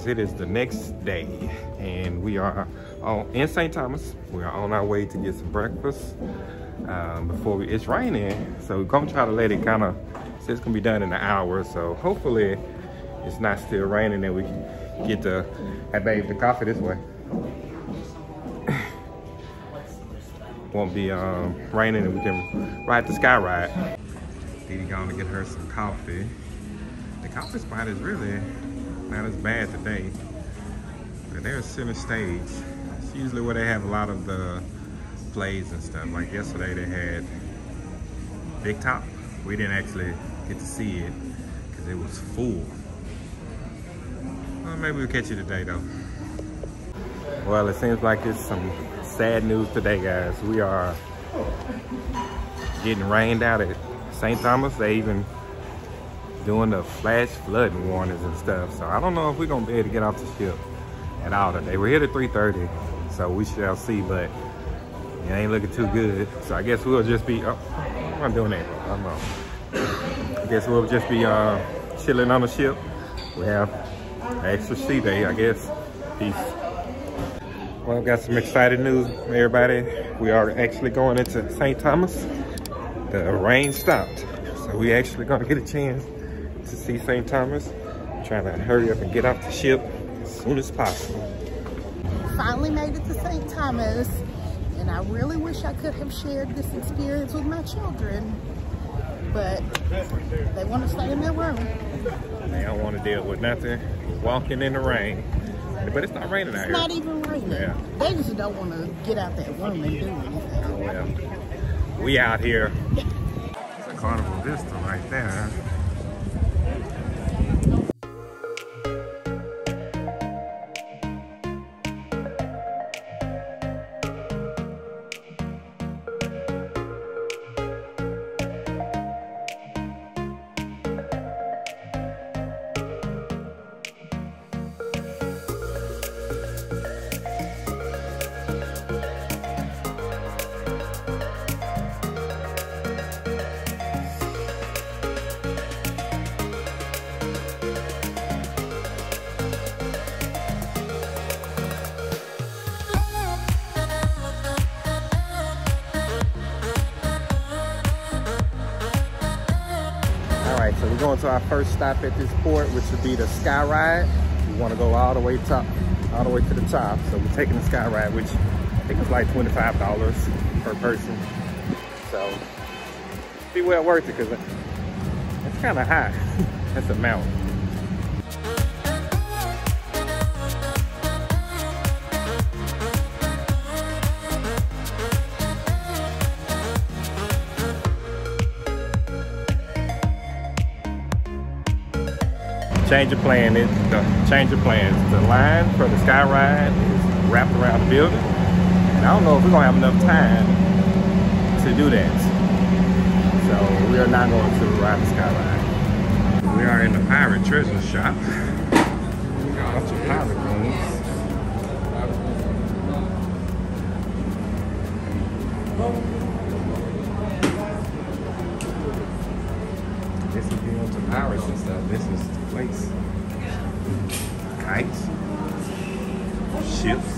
it is the next day and we are in St. Thomas. We are on our way to get some breakfast before it's raining. So we're gonna try to let it kind of, so it's gonna be done in an hour. So hopefully it's not still raining and we can get the, hey babe, the coffee this way. Won't be raining and we can ride the sky ride. Dee going to get her some coffee. The coffee spot is really not as bad today, but they're center stage. It's usually where they have a lot of the plays and stuff. Like yesterday they had Big Top. We didn't actually get to see it because it was full. Well, maybe we'll catch you today though. Well, it seems like it's some sad news today, guys. We are getting rained out at St. Thomas. They even doing the flash flood warnings and stuff. So I don't know if we're gonna be able to get off the ship at all today. We're here at 3:30, so we shall see, but it ain't looking too good. So I guess we'll just be, oh, I'm doing that, I don't know. I guess we'll just be chilling on the ship. We have an extra sea day, I guess. Peace. Well, I've got some exciting news, everybody. We are actually going into St. Thomas. The rain stopped, so we actually gonna get a chance to see St. Thomas. I'm trying to hurry up and get off the ship as soon as possible. Finally made it to St. Thomas, and I really wish I could have shared this experience with my children, but they want to stay in their room. They don't want to deal with nothing walking in the rain. But it's not raining out here. It's not even raining. Yeah. They just don't want to get out that room and do anything. Oh, well. We out here. It's a Carnival Vista right there. Alright, so we're going to our first stop at this port, which would be the sky ride. We want to go all the way to the top. So we're taking the sky ride, which I think is like $25 per person. So be well worth it because it's kind of high. That's a mountain. Change of plans. The line for the sky ride is wrapped around the building. And I don't know if we're gonna have enough time to do that. So we are not going to ride the sky ride. We are in the pirate treasure shop. Got a bunch of pirate things. This is being into pirates and stuff. This is the place. Kites, ships.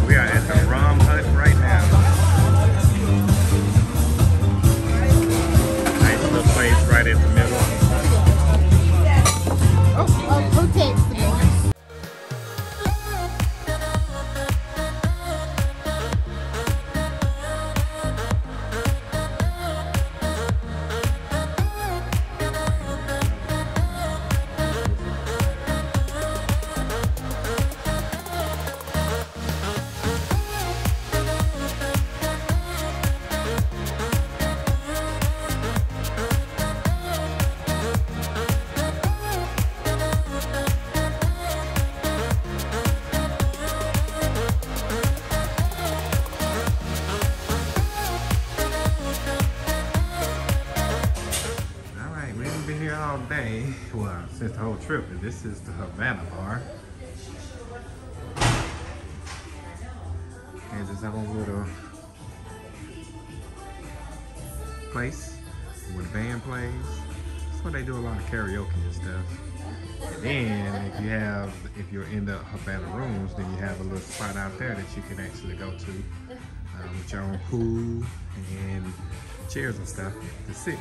We are at the rum hut right now. Nice little place right in the middle. Who takes the boys? All day, well, since the whole trip, this is the Havana bar. own little place where the band plays. That's where they do a lot of karaoke and stuff. And then if you're in the up at the rooms, then you have a little spot out there that you can actually go to with your own pool and chairs and stuff to sit.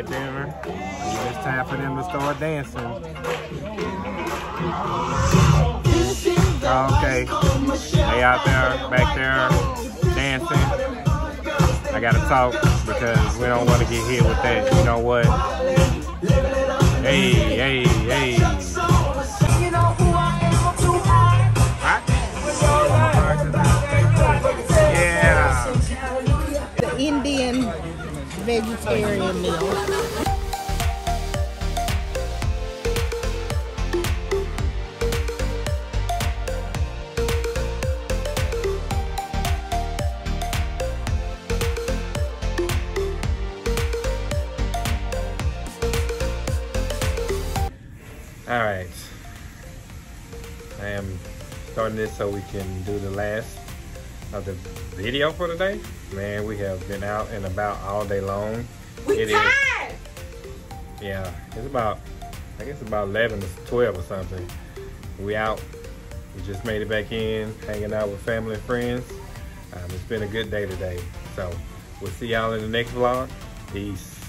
Dinner. It's time for them to start dancing. Okay, they out there, back there, dancing. I gotta talk because we don't want to get hit with that. You know what? Hey, hey, hey. Yeah. The Indian vegetarian meal. All right, I am starting this so we can do the last of the video for today. Man, we have been out and about all day long. We tired. Yeah, it's about, I guess about 11 to 12 or something. We out. We just made it back in, hanging out with family and friends. It's been a good day today. So we'll see y'all in the next vlog. Peace.